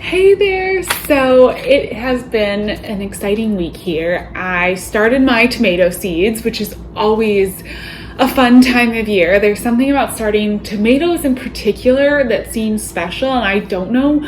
Hey there! So it has been an exciting week here. I started my tomato seeds, which is always a fun time of year. There's something about starting tomatoes in particular that seems special, and I don't know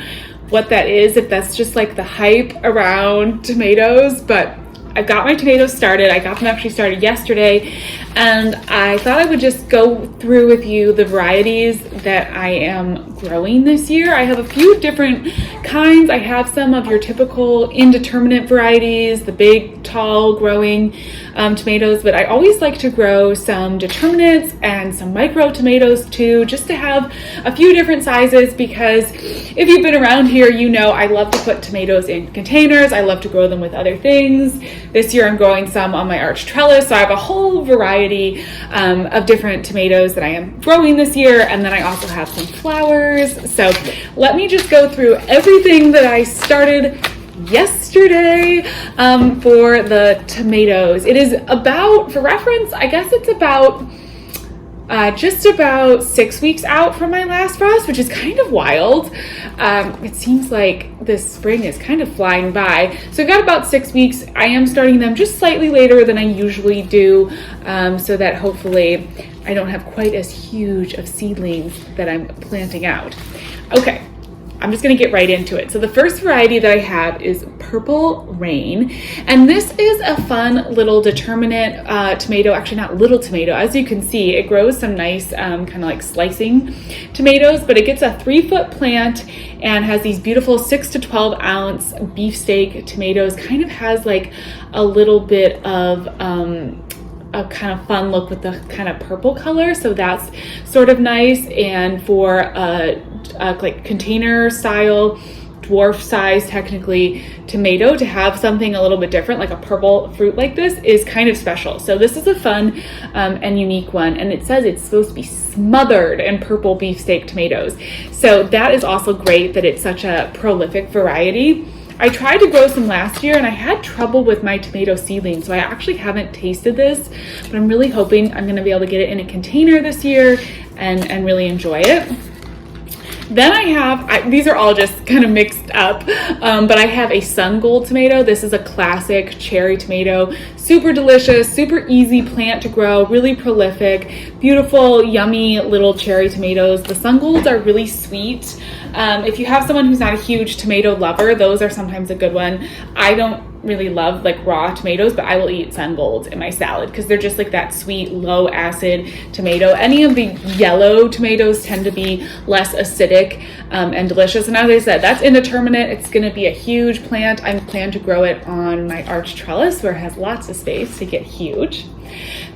what that is, if that's just like the hype around tomatoes, but I've got my tomatoes started. I got them actually started yesterday, and I thought I would just go through with you the varieties that I am growing this year. I have a few different kinds. I have some of your typical indeterminate varieties, the big, tall, growing tomatoes, but I always like to grow some determinates and some micro tomatoes too, just to have a few different sizes, because if you've been around here, you know I love to put tomatoes in containers. I love to grow them with other things. This year I'm growing some on my arch trellis, so I have a whole variety of different tomatoes that I am growing this year, and then I also have some flowers. So let me just go through everything that I started yesterday for the tomatoes. It is about, for reference, I guess it's about just about 6 weeks out from my last frost, which is kind of wild. It seems like this spring is kind of flying by. So I've got about 6 weeks. I am starting them just slightly later than I usually do, so that hopefully I don't have quite as huge of seedlings that I'm planting out. Okay, I'm just gonna get right into it. So the first variety that I have is Purple Rain. And this is a fun little determinate tomato, actually not little tomato. As you can see, it grows some nice kind of like slicing tomatoes, but it gets a 3-foot plant and has these beautiful 6 to 12 ounce beefsteak tomatoes. Kind of has like a little bit of a kind of fun look with the kind of purple color, so that's sort of nice. And for a like container style, dwarf size technically tomato, to have something a little bit different like a purple fruit like this is kind of special. So this is a fun and unique one, and it says it's supposed to be smothered in purple beefsteak tomatoes, so that is also great that it's such a prolific variety. I tried to grow some last year and I had trouble with my tomato seedling, so I actually haven't tasted this, but I'm really hoping I'm gonna be able to get it in a container this year and really enjoy it. Then I have, these are all just kind of mixed up, but I have a sun gold tomato. This is a classic cherry tomato, super delicious, super easy plant to grow, really prolific, beautiful, yummy little cherry tomatoes. The sun golds are really sweet. If you have someone who's not a huge tomato lover, those are sometimes a good one. I don't really love like raw tomatoes, but I will eat sun golds in my salad because they're just like that sweet, low acid tomato. Any of the yellow tomatoes tend to be less acidic and delicious. And as I said, that's indeterminate. It's going to be a huge plant. I plan to grow it on my arch trellis where it has lots of space to get huge.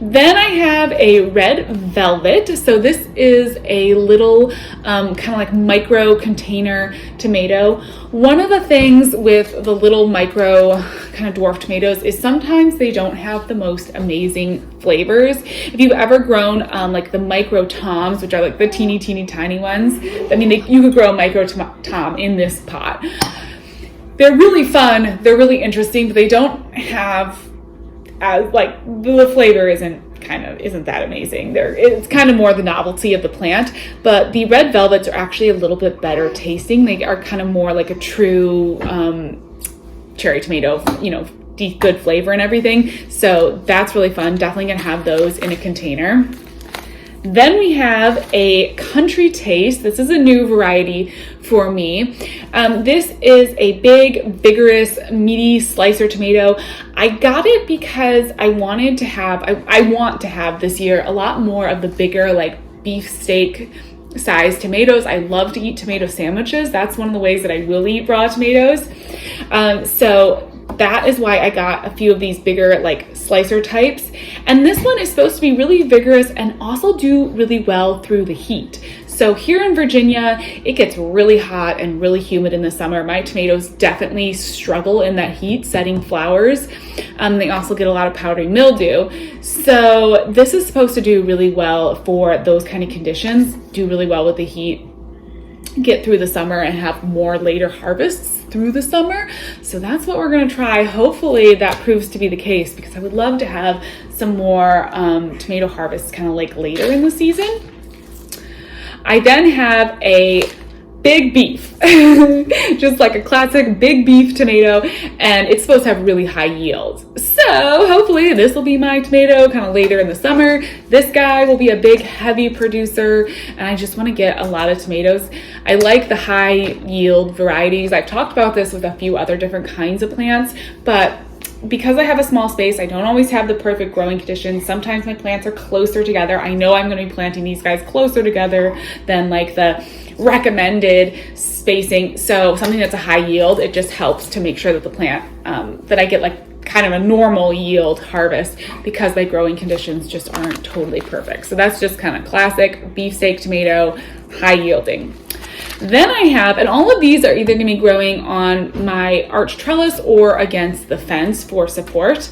Then I have a red velvet. So this is a little kind of like micro container tomato. One of the things with the little micro kind of dwarf tomatoes is sometimes they don't have the most amazing flavors. If you've ever grown like the micro toms, which are like the teeny tiny ones, I mean, you could grow a micro tom in this pot. They're really fun. They're really interesting, but they don't have like the flavor isn't that amazing. It's kind of more the novelty of the plant, but the red velvets are actually a little bit better tasting. They are kind of more like a true cherry tomato, you know, deep good flavor and everything. So that's really fun. Definitely gonna have those in a container. Then we have a Country Taste. This is a new variety for me. This is a big, vigorous, meaty slicer tomato. I got it because I wanted to have, I want to have this year a lot more of the bigger like beefsteak size tomatoes. I love to eat tomato sandwiches. That's one of the ways that I will eat raw tomatoes. So that is why I got a few of these bigger like slicer types. And this one is supposed to be really vigorous and also do really well through the heat. So here in Virginia, it gets really hot and really humid in the summer. My tomatoes definitely struggle in that heat setting flowers. They also get a lot of powdery mildew. So this is supposed to do really well for those kind of conditions, do really well with the heat, get through the summer and have more later harvests through the summer. So that's what we're going to try. Hopefully that proves to be the case, because I would love to have some more tomato harvests kind of like later in the season. I then have a big beef, just like a classic big beef tomato, and it's supposed to have really high yield. So hopefully this will be my tomato kind of later in the summer. This guy will be a big heavy producer, and I just want to get a lot of tomatoes. I like the high yield varieties. I've talked about this with a few other different kinds of plants, but because I have a small space, I don't always have the perfect growing conditions. Sometimes my plants are closer together. I know I'm going to be planting these guys closer together than like the recommended spacing. So something that's a high yield, it just helps to make sure that the plant, that I get like kind of a normal yield harvest, because my growing conditions just aren't totally perfect. So that's just kind of classic beefsteak tomato, high yielding. Then I have, and all of these are either going to be growing on my arch trellis or against the fence for support.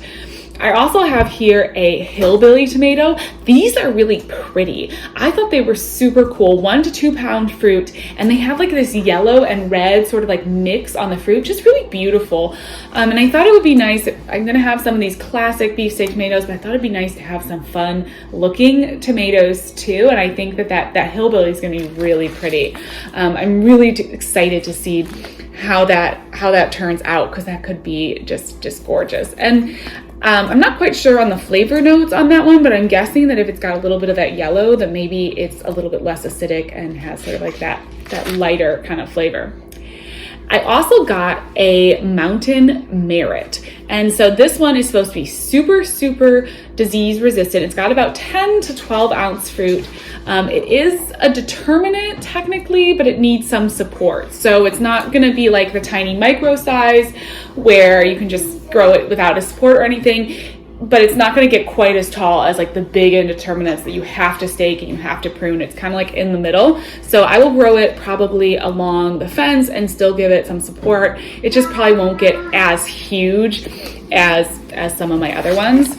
I also have here a hillbilly tomato. These are really pretty. I thought they were super cool. 1 to 2 pound fruit, and they have like this yellow and red sort of like mix on the fruit, just really beautiful. And I thought it would be nice. I'm gonna have some of these classic beefsteak tomatoes, but I thought it'd be nice to have some fun looking tomatoes too. And I think that hillbilly is gonna be really pretty. I'm really excited to see how that turns out, because that could be just gorgeous. And I'm not quite sure on the flavor notes on that one, but I'm guessing that if it's got a little bit of that yellow, that maybe it's a little bit less acidic and has sort of like that lighter kind of flavor. I also got a mountain merit. And so this one is supposed to be super, super disease resistant. It's got about 10 to 12 ounce fruit. It is a determinate technically, but it needs some support. So it's not gonna be like the tiny micro size where you can just grow it without a support or anything, but it's not going to get quite as tall as like the big indeterminates that you have to stake and you have to prune. It's kind of like in the middle. So I will grow it probably along the fence and still give it some support. It just probably won't get as huge as some of my other ones.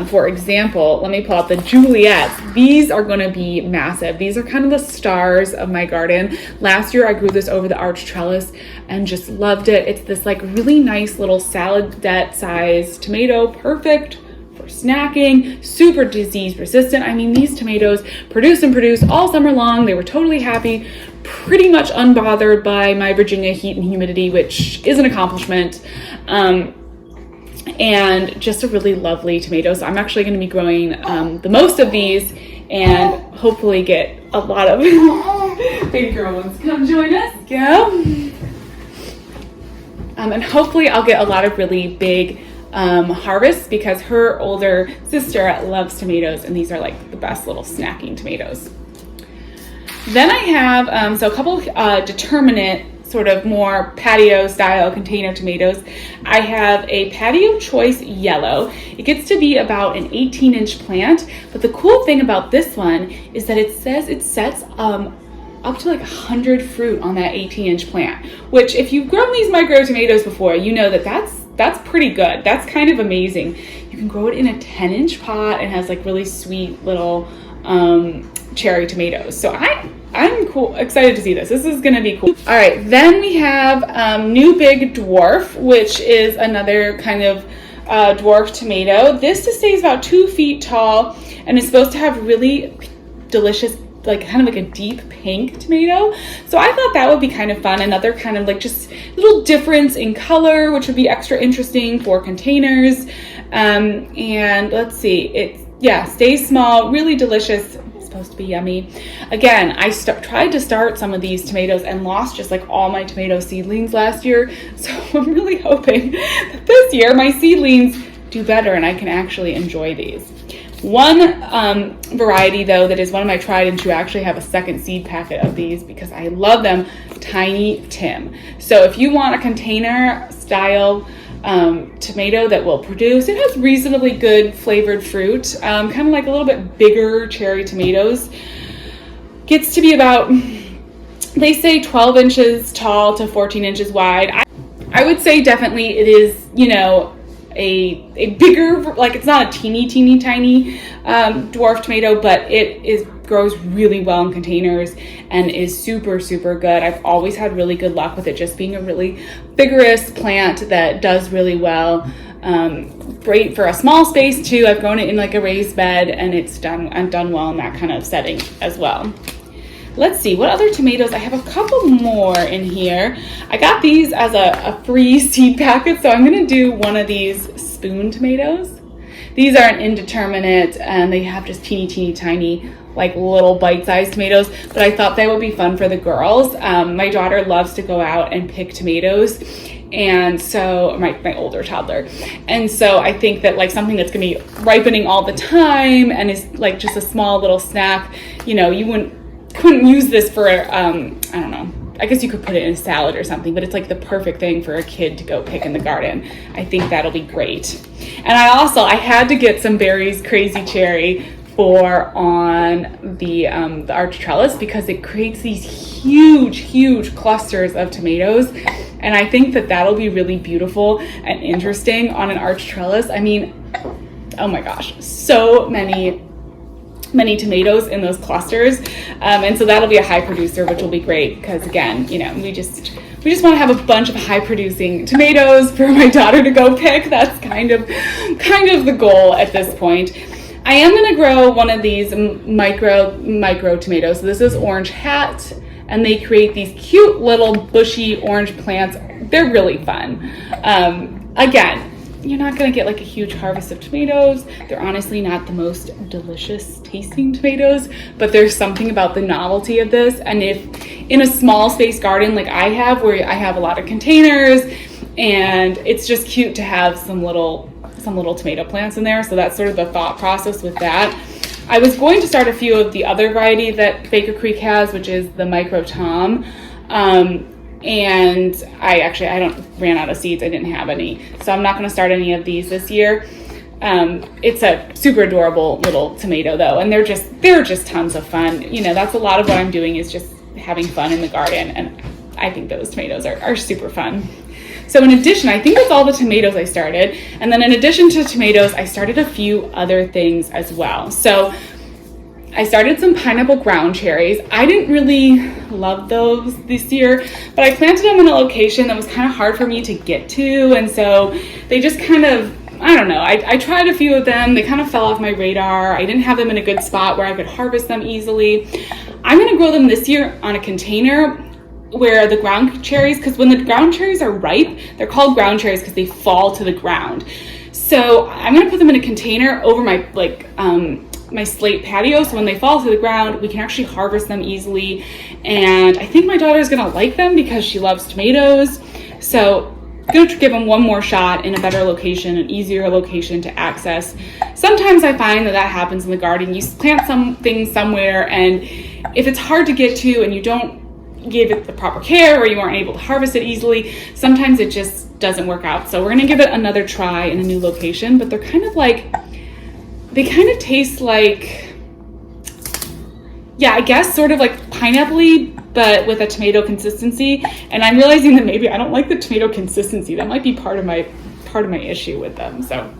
For example, let me pull out the Juliets. These are going to be massive. These are kind of the stars of my garden. Last year I grew this over the arch trellis and just loved it. It's this like really nice little saladette sized tomato, perfect for snacking, super disease resistant. I mean, these tomatoes produce and produce all summer long. They were totally happy, pretty much unbothered by my Virginia heat and humidity, which is an accomplishment. And just a really lovely tomato. So I'm actually going to be growing the most of these and hopefully get a lot of baby girl ones come join us. Go. And hopefully I'll get a lot of really big harvests, because her older sister loves tomatoes, and these are like the best little snacking tomatoes. Then I have so a couple determinate sort of more patio style container tomatoes. I have a Patio Choice Yellow. It gets to be about an 18-inch plant, but the cool thing about this one is that it says it sets up to like 100 fruit on that 18-inch plant, which if you've grown these micro tomatoes before, you know that that's pretty good. That's kind of amazing. You can grow it in a 10-inch pot and has like really sweet little cherry tomatoes. So I'm excited to see this. This is going to be cool. All right, then we have New Big Dwarf, which is another kind of dwarf tomato. This stays about 2 feet tall and is supposed to have really delicious, like kind of like a deep pink tomato. So I thought that would be kind of fun. Another kind of like just little difference in color, which would be extra interesting for containers. And let's see, it stays small, really delicious. Supposed to be yummy. Again, I tried to start some of these tomatoes and lost just like all my tomato seedlings last year. So I'm really hoping that this year my seedlings do better and I can actually enjoy these. One variety though that is one of my tried and true, I actually have a second seed packet of these because I love them, Tiny Tim. So if you want a container style tomato that will produce, it has reasonably good flavored fruit, kind of like a little bit bigger cherry tomatoes. Gets to be about, they say 12 inches tall to 14 inches wide. I would say definitely it is, you know, a bigger, like it's not a teeny tiny dwarf tomato, but it grows really well in containers and is super good. I've always had really good luck with it just being a really vigorous plant that does really well. Great for a small space too. I've grown it in like a raised bed and I've done well in that kind of setting as well. let's see, what other tomatoes? I have a couple more in here. I got these as a free seed packet, so I'm gonna do one of these spoon tomatoes. These are an indeterminate, and they have just teeny tiny, like little bite-sized tomatoes, but I thought they would be fun for the girls. My daughter loves to go out and pick tomatoes, and so my older toddler, and so I think that like something that's gonna be ripening all the time and is like just a small little snack, you know, you couldn't use this for I don't know, I guess you could put it in a salad or something, but it's like the perfect thing for a kid to go pick in the garden. I think that'll be great. And I had to get some Berries Crazy Cherry for on the arch trellis, because it creates these huge clusters of tomatoes, and I think that that'll be really beautiful and interesting on an arch trellis. I mean, oh my gosh, so many tomatoes in those clusters, and so that'll be a high producer, which will be great, because again, you know, we just want to have a bunch of high producing tomatoes for my daughter to go pick. That's kind of the goal at this point. I am going to grow one of these micro tomatoes. So this is Orange Hat, and they create these cute little bushy orange plants. They're really fun. Again, you're not going to get like a huge harvest of tomatoes. They're honestly not the most delicious tasting tomatoes, but there's something about the novelty of this. And if in a small space garden like I have, where I have a lot of containers, and it's just cute to have some little tomato plants in there. So that's sort of the thought process with that. I was going to start a few of the other variety that Baker Creek has, which is the Micro Tom. And I ran out of seeds. I didn't have any. So I'm not going to start any of these this year. It's a super adorable little tomato though. And they're just tons of fun. You know, that's a lot of what I'm doing, is just having fun in the garden. And I think those tomatoes are super fun. So in addition, I think that's all the tomatoes I started. And then in addition to tomatoes, I started a few other things as well. So I started some pineapple ground cherries. I didn't really love those this year, but I planted them in a location that was kind of hard for me to get to. And so they just kind of, I don't know, I tried a few of them. They kind of fell off my radar. I didn't have them in a good spot where I could harvest them easily. I'm going to grow them this year on a container where the ground cherries, because when the ground cherries are ripe, they're called ground cherries because they fall to the ground. So I'm going to put them in a container over my my slate patio, so when they fall to the ground, we can actually harvest them easily. And I think my daughter's going to like them because she loves tomatoes. So I'm going to give them one more shot in a better location, an easier location to access. Sometimes I find that happens in the garden. You plant something somewhere, and if it's hard to get to and you don't give it the proper care, or you aren't able to harvest it easily, sometimes it just doesn't work out. So we're going to give it another try in a new location. But they're kind of like, they kind of taste like, yeah, I guess sort of like pineapple-y, but with a tomato consistency. And I'm realizing that maybe I don't like the tomato consistency. That might be part of my issue with them. So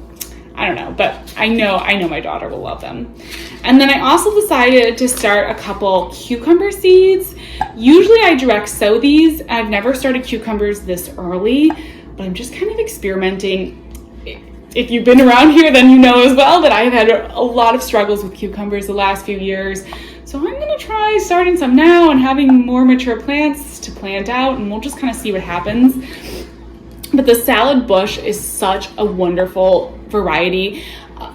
I don't know, but I know my daughter will love them. And then I also decided to start a couple cucumber seeds. Usually I direct sow these. I've never started cucumbers this early, but I'm just kind of experimenting. If you've been around here, then you know as well that I've had a lot of struggles with cucumbers the last few years. So I'm going to try starting some now and having more mature plants to plant out, and we'll just kind of see what happens. But the salad bush is such a wonderful variety.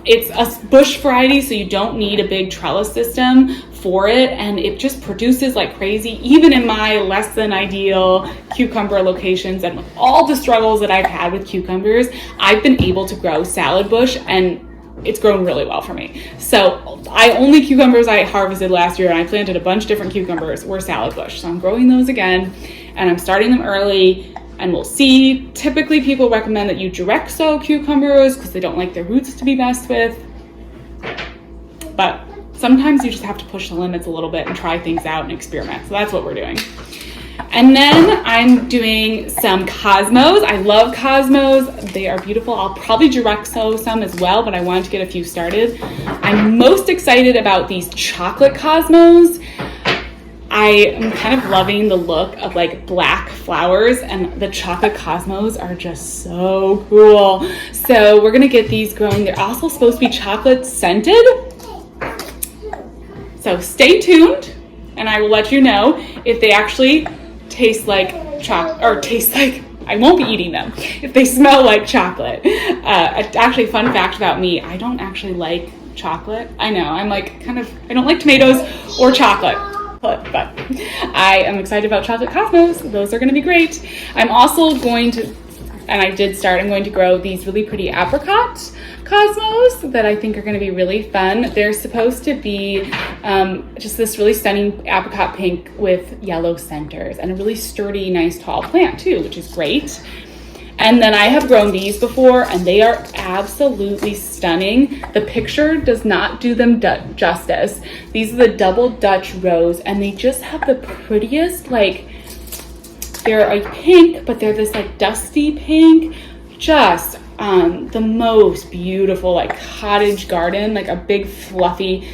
It's a bush variety, so you don't need a big trellis system for it, and it just produces like crazy, even in my less than ideal cucumber locations. And with all the struggles that I've had with cucumbers, I've been able to grow salad bush, and it's grown really well for me. So only cucumbers I harvested last year, and I planted a bunch of different cucumbers, were salad bush. So I'm growing those again, and I'm starting them early. And we'll see. Typically people recommend that you direct sow cucumbers because they don't like their roots to be messed with. But sometimes you just have to push the limits a little bit and try things out and experiment. So that's what we're doing. And then I'm doing some Cosmos. I love Cosmos. They are beautiful. I'll probably direct sow some as well, but I wanted to get a few started. I'm most excited about these chocolate Cosmos. I am kind of loving the look of like black flowers, and the chocolate Cosmos are just so cool. So we're gonna get these growing. They're also supposed to be chocolate scented. So stay tuned. and I will let you know if they actually taste like I won't be eating them if they smell like chocolate. Actually, fun fact about me, I don't actually like chocolate. I know, I'm like I don't like tomatoes or chocolate, but I am excited about Chocolate Cosmos. Those are going to be great. I'm also going to, and I did start, I'm going to grow these really pretty Apricot Cosmos that I think are going to be really fun. They're supposed to be just this really stunning apricot pink with yellow centers and a really sturdy, nice, tall plant too, which is great. And then I have grown these before and they are absolutely stunning. The picture does not do them justice. These are the double Dutch rose and they just have the prettiest, like, they're a pink, but they're this like dusty pink, just the most beautiful, like cottage garden, like a big fluffy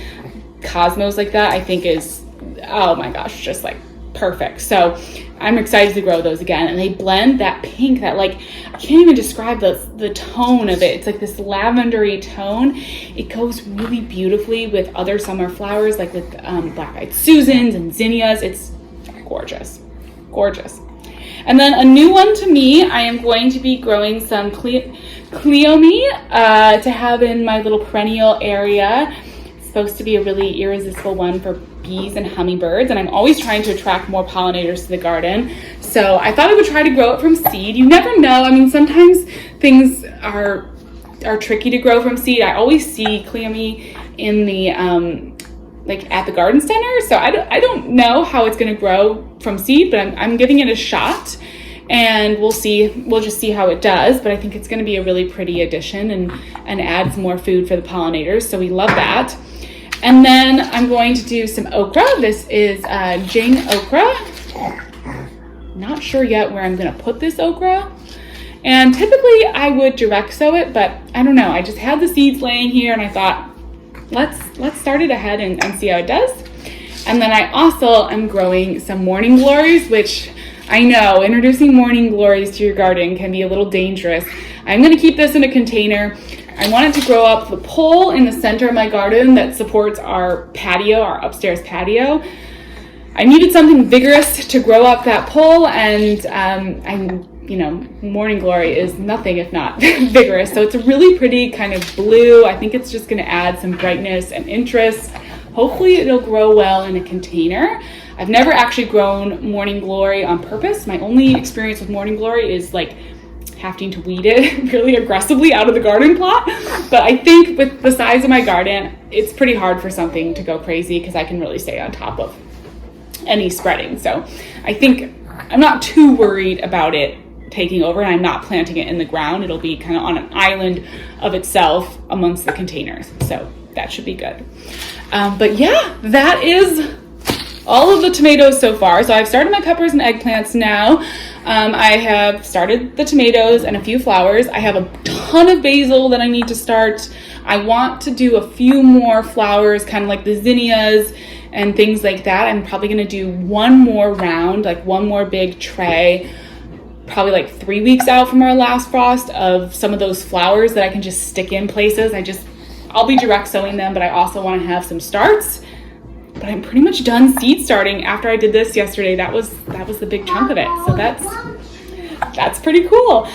cosmos like that, I think is, oh my gosh, just like perfect. So I'm excited to grow those again. And they blend that pink, that like, I can't even describe the tone of it. It's like this lavendery tone. It goes really beautifully with other summer flowers, like with black-eyed Susans and zinnias. It's gorgeous, gorgeous. And then a new one to me, I am going to be growing some Clearcleome to have in my little perennial area. It's supposed to be a really irresistible one for bees and hummingbirds, and I'm always trying to attract more pollinators to the garden. So I thought I would try to grow it from seed. You never know. I mean, sometimes things are tricky to grow from seed. I always see Clearcleome in the like at the garden center, so I don't know how it's going to grow from seed, but I'm giving it a shot, and we'll just see how it does. But I think it's going to be a really pretty addition and add some more food for the pollinators, so we love that. And then I'm going to do some okra. This is Jing okra. Not sure yet where I'm going to put this okra, and typically I would direct sow it, but I don't know, I just had the seeds laying here and I thought, let's start it ahead and see how it does. And then I also am growing some morning glories, which I know introducing morning glories to your garden can be a little dangerous. I'm going to keep this in a container. I want it to grow up the pole in the center of my garden that supports our patio, our upstairs patio. I needed something vigorous to grow up that pole, and morning glory is nothing if not vigorous. So it's a really pretty kind of blue. I think it's just going to add some brightness and interest. Hopefully it'll grow well in a container. I've never actually grown morning glory on purpose. My only experience with morning glory is like having to weed it really aggressively out of the garden plot. But I think with the size of my garden, it's pretty hard for something to go crazy because I can really stay on top of any spreading. So I think I'm not too worried about it taking over, and I'm not planting it in the ground. It'll be kind of on an island of itself amongst the containers. So that should be good. But yeah, that is all of the tomatoes so far. So I've started my peppers and eggplants now. I have started the tomatoes and a few flowers. I have a ton of basil that I need to start. I want to do a few more flowers, kind of like the zinnias and things like that. I'm probably going to do one more round, like one more big tray, probably like 3 weeks out from our last frost, of some of those flowers that I can just stick in places. I'll be direct sowing them, but I also want to have some starts. But I'm pretty much done seed starting after I did this yesterday. That was the big chunk of it. So that's pretty cool.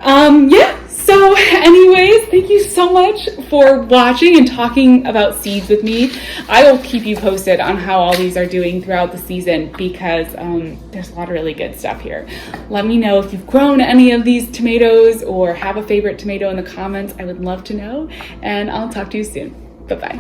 Yeah. So anyways, thank you so much for watching and talking about seeds with me. I will keep you posted on how all these are doing throughout the season, because there's a lot of really good stuff here. Let me know if you've grown any of these tomatoes or have a favorite tomato in the comments. I would love to know, and I'll talk to you soon. Bye-bye.